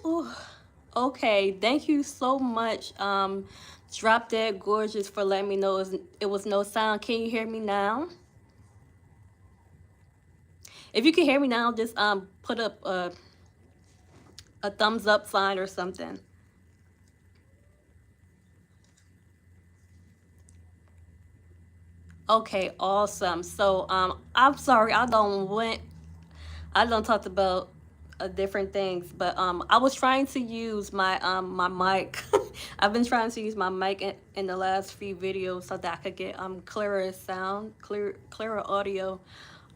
Ooh, okay, thank you so much, Drop Dead Gorgeous, for letting me know it was no sound. Can you hear me now? If you can hear me now, just put up a thumbs up sign or something. Okay, awesome. So I'm sorry I don't talk about different things, but I was trying to use my mic. I've been trying to use my mic in the last few videos so that I could get clearer sound, clearer audio.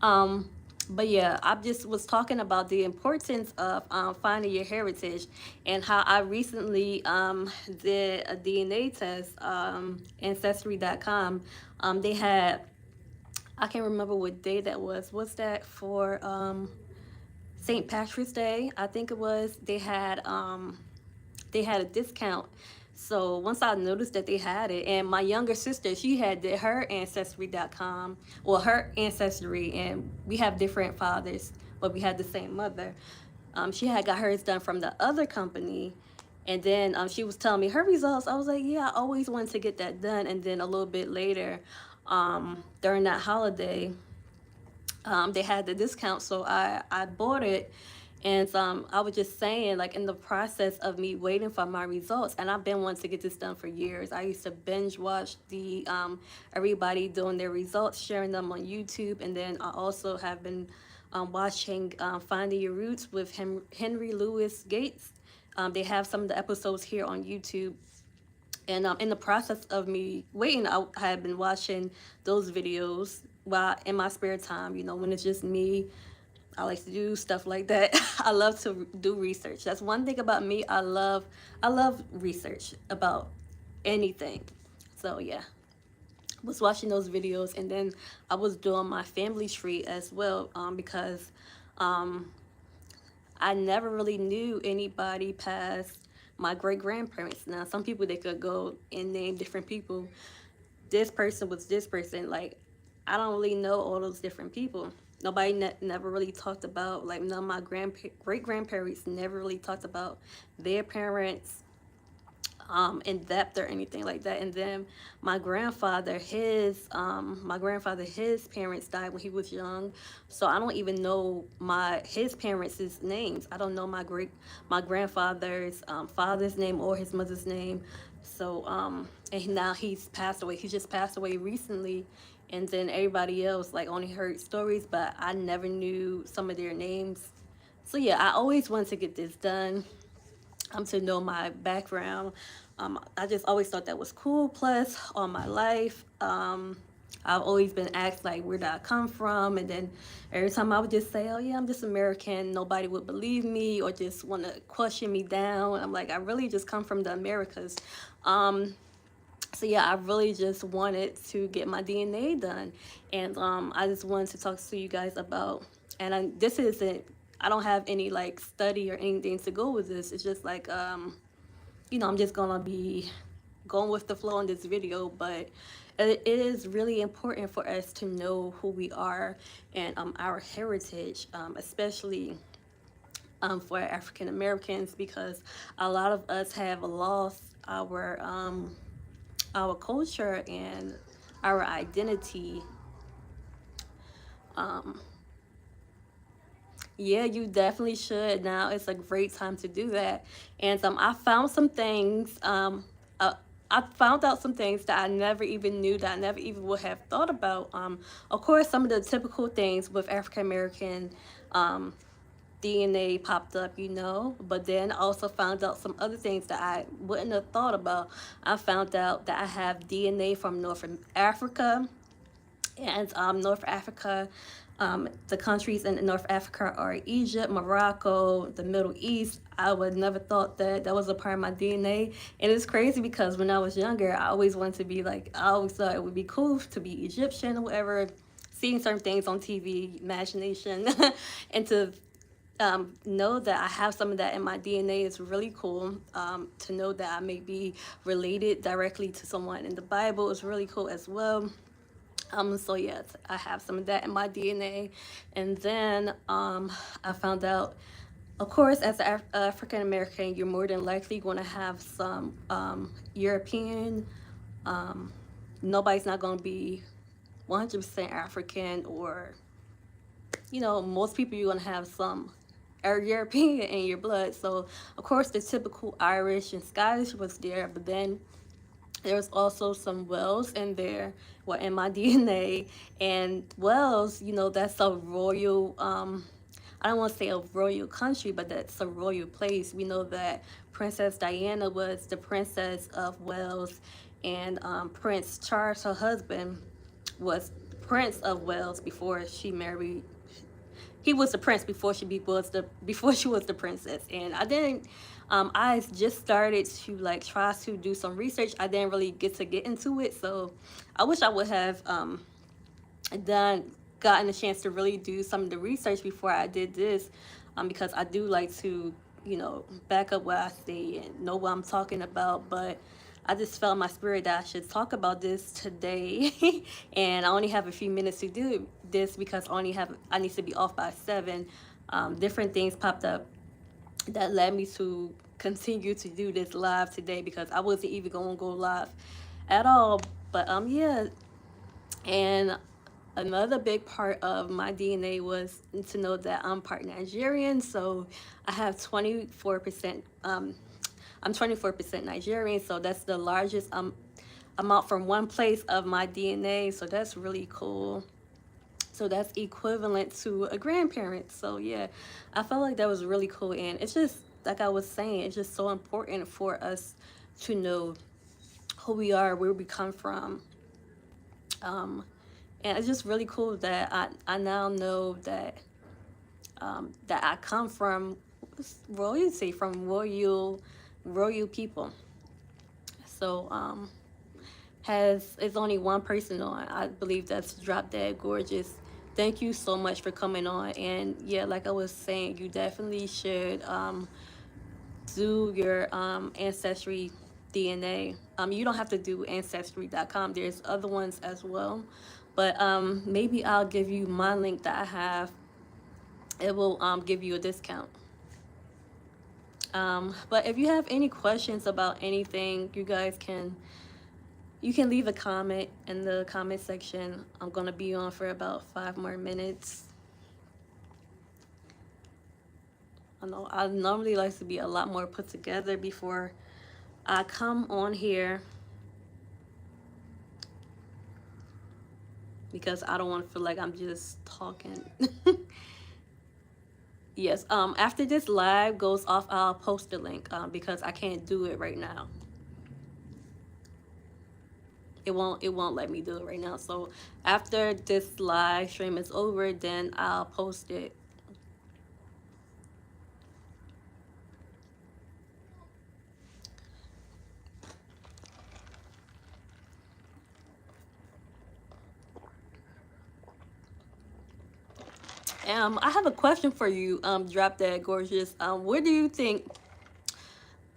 Um, but yeah, I just was talking about the importance of finding your heritage and how I recently did a DNA test. Ancestry.com. They had, I can't remember what day that was. What's that for? St. Patrick's Day, I think it was. They had a discount. So once I noticed that they had it, and my younger sister, she had did her ancestry.com, well, her ancestry, and we have different fathers, but we had the same mother. She had got hers done from the other company, and then she was telling me her results. I was like, yeah, I always wanted to get that done. And then a little bit later, during that holiday, they had the discount, so I bought it. And I was just saying, like, in the process of me waiting for my results, and I've been wanting to get this done for years. I used to binge watch the everybody doing their results, sharing them on YouTube, and then I also have been watching Finding Your Roots with Henry Louis Gates. They have some of the episodes here on YouTube. And in the process of me waiting, I had been watching those videos while in my spare time. When it's just me, I like to do stuff like that. I love to do research. That's one thing about me. I love research about anything. So yeah, I was watching those videos, and then I was doing my family tree as well, because um, I never really knew anybody past my great grandparents. Now, some people, they could go and name different people. This person was this person. Like, I don't really know all those different people. Nobody never really talked about, like, none of my great grandparents never really talked about their parents in depth or anything like that. And then my grandfather, his parents died when he was young, so I don't even know his parents' names. I don't know my grandfather's father's name or his mother's name. So and now he's passed away. He just passed away recently. And then everybody else, like, only heard stories, but I never knew some of their names. So yeah, I always wanted to get this done, to know my background. I just always thought that was cool. Plus, all my life, I've always been asked, like, where did I come from, and then every time I would just say, "Oh yeah, I'm just American." Nobody would believe me or just want to question me down. I'm like, I really just come from the Americas. Um, so yeah, I really just wanted to get my DNA done, and I just wanted to talk to you guys about. And this isn't. I don't have any, like, study or anything to go with this. It's just like, I'm just gonna be going with the flow in this video, but it is really important for us to know who we are and our heritage, especially for African Americans, because a lot of us have lost our culture and our identity. Um, yeah, you definitely should. Now it's a great time to do that. And I found some things. I found out some things that I never even knew, that I never even would have thought about. Of course, some of the typical things with African American um, DNA popped up. But then I also found out some other things that I wouldn't have thought about. I found out that I have DNA from North Africa, and North Africa, the countries in North Africa are Egypt, Morocco, the Middle East. I would never thought that that was a part of my DNA. And it's crazy because when I was younger, I always wanted to be like, I always thought it would be cool to be Egyptian or whatever, seeing certain things on TV, imagination, and to know that I have some of that in my DNA is really cool. To know that I may be related directly to someone in the Bible is really cool as well. So yes, I have some of that in my DNA. And then I found out Of course, as an African American, you're more than likely going to have some European. Um, Nobody's not going to be 100% African, or most people you're going to have some are European in your blood. So, of course, the typical Irish and Scottish was there, but then there's also some Wales in there, well, in my DNA. And Wales, that's a royal, I don't want to say a royal country, but that's a royal place. We know that Princess Diana was the Princess of Wales, and Prince Charles, her husband, was Prince of Wales before she married. He was the prince before she was the princess. And I didn't I just started to like try to do some research. I didn't really get into it, so I wish I would have done gotten a chance to really do some of the research before I did this, because I do like to back up what I say and know what I'm talking about. But I just felt in my spirit that I should talk about this today. And I only have a few minutes to do this because I need to be off by 7. Different things popped up that led me to continue to do this live today, because I wasn't even going to go live at all. But yeah. And another big part of my DNA was to know that I'm part Nigerian. So I have 24%. I'm 24% Nigerian, so that's the largest amount from one place of my DNA. So that's really cool. So that's equivalent to a grandparent. So yeah, I felt like that was really cool. And it's just, like I was saying, it's just so important for us to know who we are, where we come from. And it's just really cool that I now know that that I come from royalty, from royal people. So has it's only one person on. I believe that's Drop Dead Gorgeous. Thank you so much for coming on. And yeah, like I was saying, you definitely should do your ancestry DNA. You don't have to do ancestry.com. There's other ones as well. But maybe I'll give you my link that I have. It will give you a discount. But if you have any questions about anything, you can leave a comment in the comment section. I'm gonna be on for about 5 more minutes. I know I normally like to be a lot more put together before I come on here, because I don't want to feel like I'm just talking. Yes, after this live goes off, I'll post the link, because I can't do it right now. It won't let me do it right now. So after this live stream is over, then I'll post it. I have a question for you, Drop Dead Gorgeous. Where do you think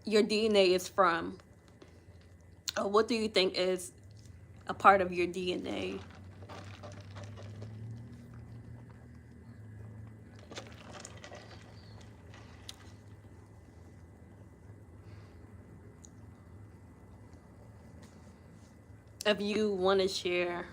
your DNA is from? Or what do you think is a part of your DNA? If you want to share.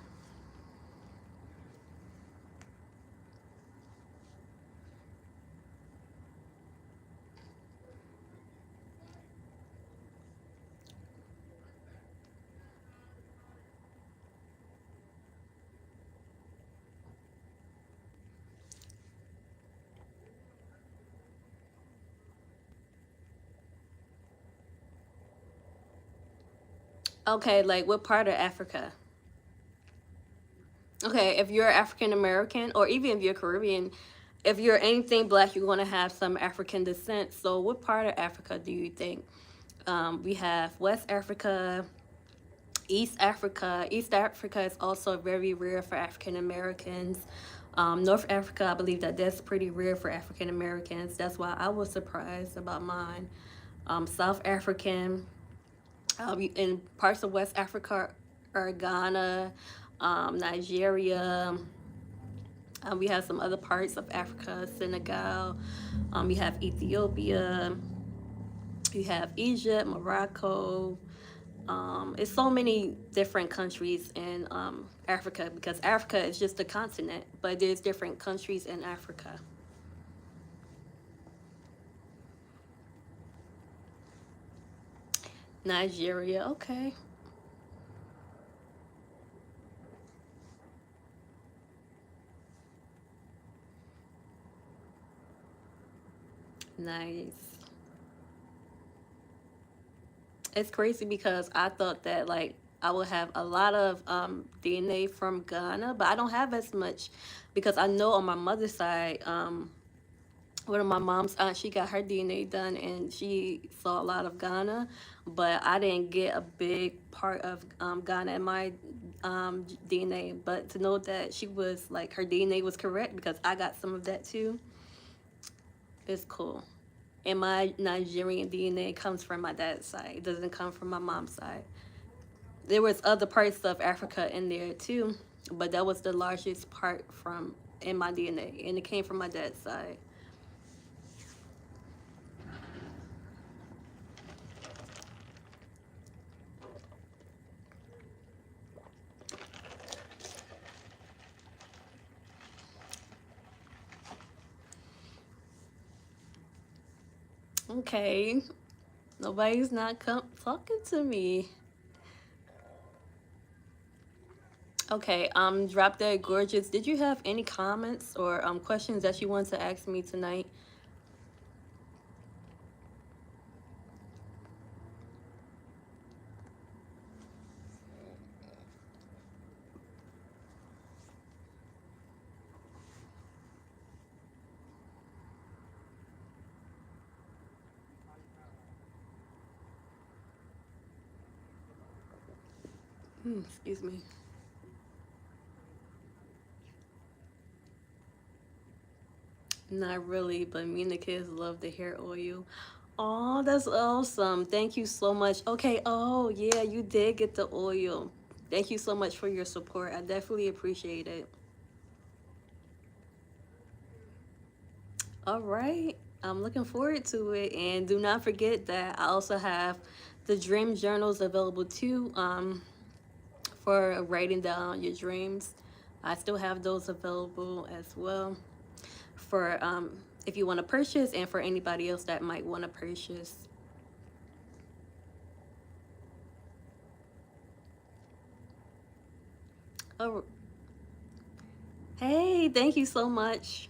Okay, like what part of Africa? Okay, if you're African American, or even if you're Caribbean, if you're anything black, you're going to have some African descent. So what part of Africa do you think? We have West Africa, East Africa. East Africa is also very rare for African Americans. North Africa, I believe that's pretty rare for African Americans. That's why I was surprised about mine. South African, in parts of West Africa, or Ghana, Nigeria, We have some other parts of Africa, Senegal. We have Ethiopia. You have Egypt, Morocco. It's so many different countries in Africa, because Africa is just a continent, but there's different countries in Africa. Nigeria, okay. Nice. It's crazy because I thought that like I would have a lot of DNA from Ghana, but I don't have as much because I know on my mother's side, one of my mom's aunts, she got her DNA done and she saw a lot of Ghana, but I didn't get a big part of Ghana in my DNA. But to know that she was like her DNA was correct because I got some of that too, is cool. And my Nigerian DNA comes from my dad's side. It doesn't come from my mom's side. There was other parts of Africa in there too, but that was the largest part from in my DNA, and it came from my dad's side. Okay, nobody's not talking to me. Okay, Drop Dead Gorgeous. Did you have any comments or questions that you want to ask me tonight? Excuse me. Not really, but me and the kids love the hair oil. Oh, that's awesome. Thank you so much. Okay, oh yeah, you did get the oil. Thank you so much for your support. I definitely appreciate it. All right. I'm looking forward to it. And do not forget that I also have the dream journals available too, for writing down your dreams. I still have those available as well for if you want to purchase and for anybody else that might want to purchase. Oh, hey, thank you so much.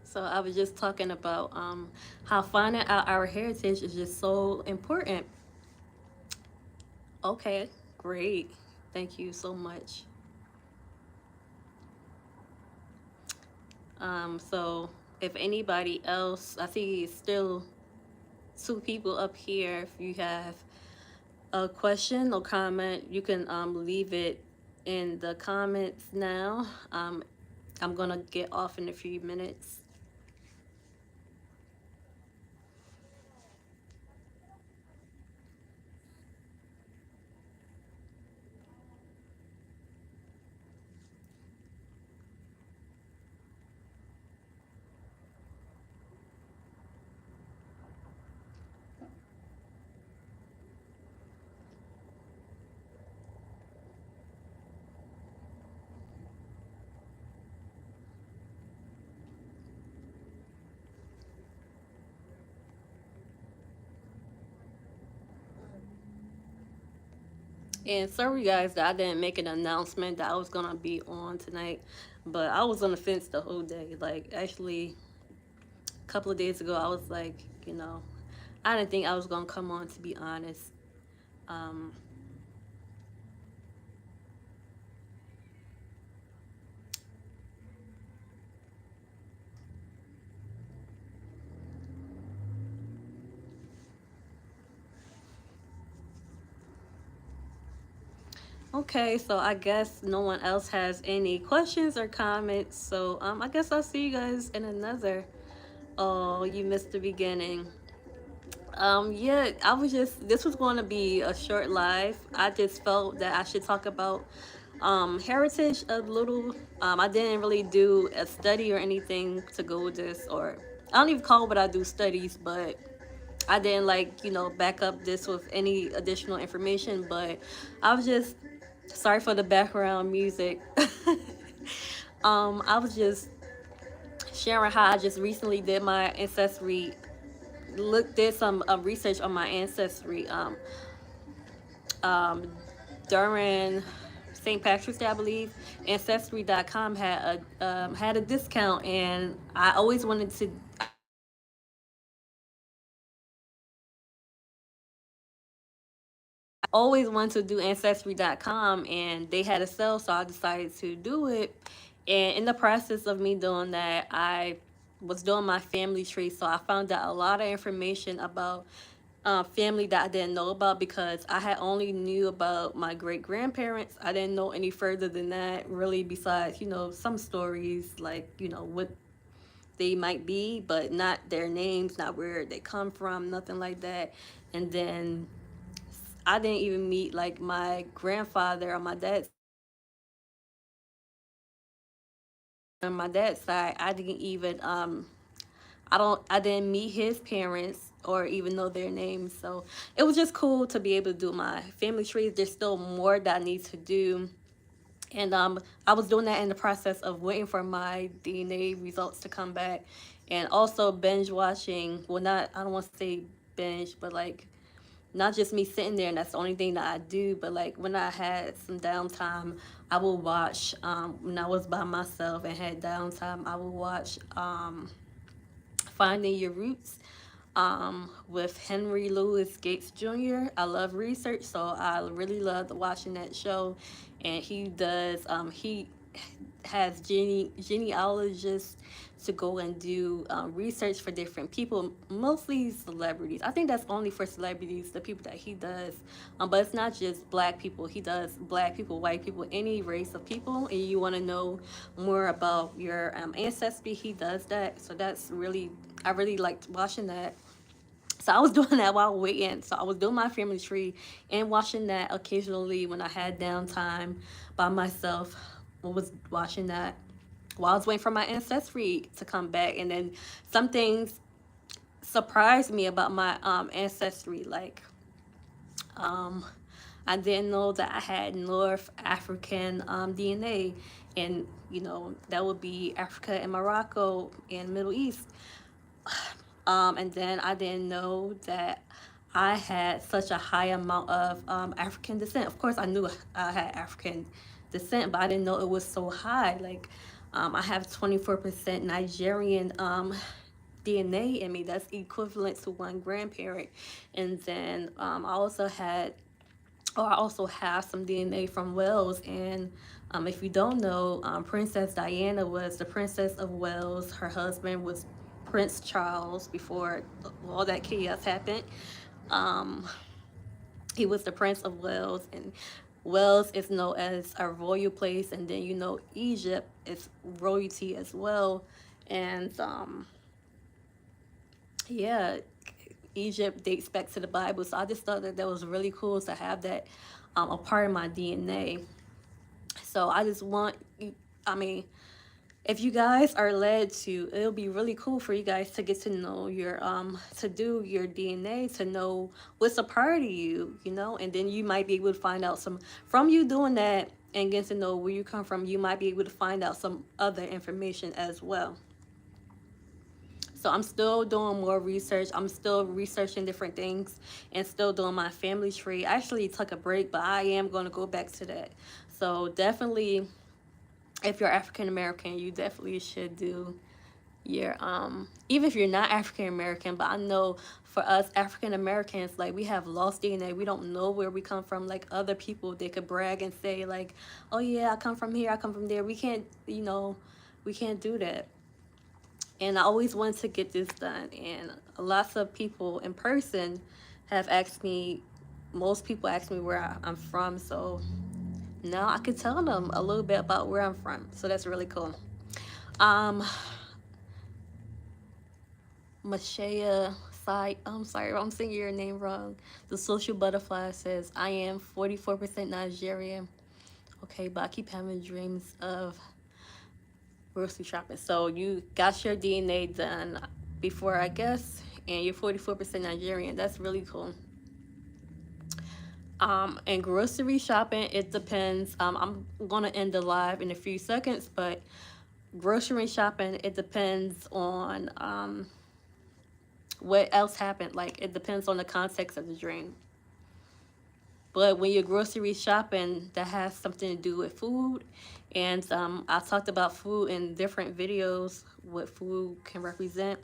So I was just talking about how finding out our heritage is just so important. Okay, great. Thank you so much. So if anybody else, I see still two people up here. If you have a question or comment, you can leave it in the comments now. I'm gonna get off in a few minutes. And sorry guys that I didn't make an announcement that I was gonna be on tonight, but I was on the fence the whole day. Like actually, a couple of days ago, I was like, I didn't think I was gonna come on, to be honest. Um, okay, so I guess no one else has any questions or comments. So I guess I'll see you guys in another. Oh, you missed the beginning. Yeah, I was just, this was going to be a short live. I just felt that I should talk about heritage a little. I didn't really do a study or anything to go with this, or I don't even call what I do studies, but I didn't like, back up this with any additional information. But I was just, sorry for the background music. I was just sharing how I just recently did my ancestry, did some research on my ancestry um, during St. Patrick's Day, I believe. Ancestry.com had a discount, and I always wanted to. Always wanted to do Ancestry.com, and they had a sale, so I decided to do it. And in the process of me doing that, I was doing my family tree, so I found out a lot of information about family that I didn't know about, because I had only knew about my great grandparents. I didn't know any further than that, really, besides, some stories, like, what they might be, but not their names, not where they come from, nothing like that. And then I didn't even meet like my grandfather on my dad's side. I didn't even I didn't meet his parents or even know their names. So it was just cool to be able to do my family trees. There's still more that I need to do. And I was doing that in the process of waiting for my DNA results to come back, and also binge watching. Well, not, I don't want to say binge, but like, not just me sitting there and that's the only thing that I do, but like when I had some downtime, I will watch. When I was by myself and had downtime, I will watch Finding Your Roots with Henry Louis Gates Jr. I love research, so I really loved watching that show. And he has genealogists to go and do research for different people, mostly celebrities. I think that's only for celebrities, the people that he does. But it's not just black people. He does black people, white people, any race of people. And you want to know more about your ancestry, he does that. So I really liked watching that. So I was doing that while waiting. So I was doing my family tree and watching that occasionally when I had downtime by myself. I was watching that while I was waiting for my ancestry to come back. And then some things surprised me about my ancestry. Like, um, I didn't know that I had North African DNA, and that would be Africa and Morocco and Middle East. And then I didn't know that I had such a high amount of African descent. Of course, I knew I had African descent, but I didn't know it was so high. Like, I have 24% Nigerian DNA in me. That's equivalent to one grandparent. And then I also have some DNA from Wales. And if you don't know, Princess Diana was the Princess of Wales. Her husband was Prince Charles before all that chaos happened. Um, he was the Prince of Wales, and Wales is known as a royal place. And then Egypt is royalty as well. And yeah, Egypt dates back to the Bible. So I just thought that was really cool to have that a part of my DNA. So I just want you, I mean, if you guys are led to, it'll be really cool for you guys to get to know to do your DNA, to know what's a part of you, and then you might be able to find out some, from you doing that and getting to know where you come from, you might be able to find out some other information as well. So I'm still doing more research. I'm still researching different things and still doing my family tree. I actually took a break, but I am going to go back to that. So definitely, if you're African American, you definitely should do your even if you're not African American. But I know for us African Americans, like, we have lost DNA. We don't know where we come from. Like other people, they could brag and say like, oh yeah, I come from here, I come from there. We can't, we can't do that. And I always wanted to get this done. And lots of people in person have asked me, most people ask me where I'm from. So now I can tell them a little bit about where I'm from. So that's really cool. Um, Mashaya I'm sorry if I'm saying your name wrong. The social butterfly says, I am 44% Nigerian. Okay, but I keep having dreams of grocery shopping. So you got your DNA done before, I guess, and you're 44% Nigerian. That's really cool. And grocery shopping, it depends. I'm gonna end the live in a few seconds, but grocery shopping, it depends on what else happened. Like, it depends on the context of the dream. But when you're grocery shopping, that has something to do with food. And I talked about food in different videos, what food can represent.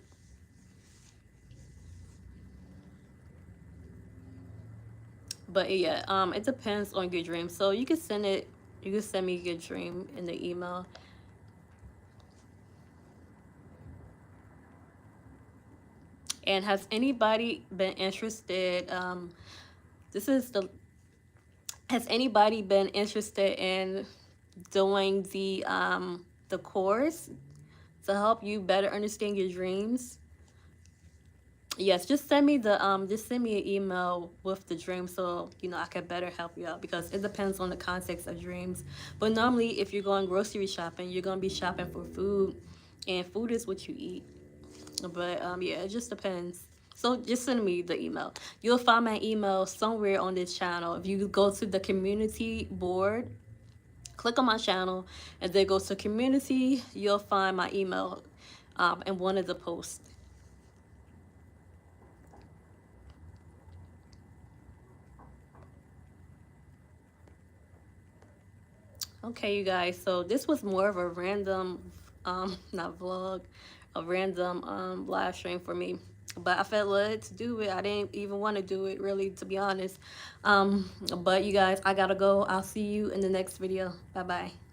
But yeah, it depends on your dream. So you can send me your dream in the email. And has anybody been interested? This is the Has anybody been interested in doing the course to help you better understand your dreams? Yes, just send me an email with the dream, so I can better help you out, because it depends on the context of dreams. But normally, if you're going grocery shopping, you're gonna be shopping for food, and food is what you eat. But yeah, it just depends. So just send me the email. You'll find my email somewhere on this channel. If you go to the community board, click on my channel, and then go to community, you'll find my email in one of the posts. Okay, you guys, so this was more of a random, not vlog, a random live stream for me. But I felt led to do it. I didn't even want to do it, really, to be honest. But you guys, I gotta go. I'll see you in the next video. Bye-bye.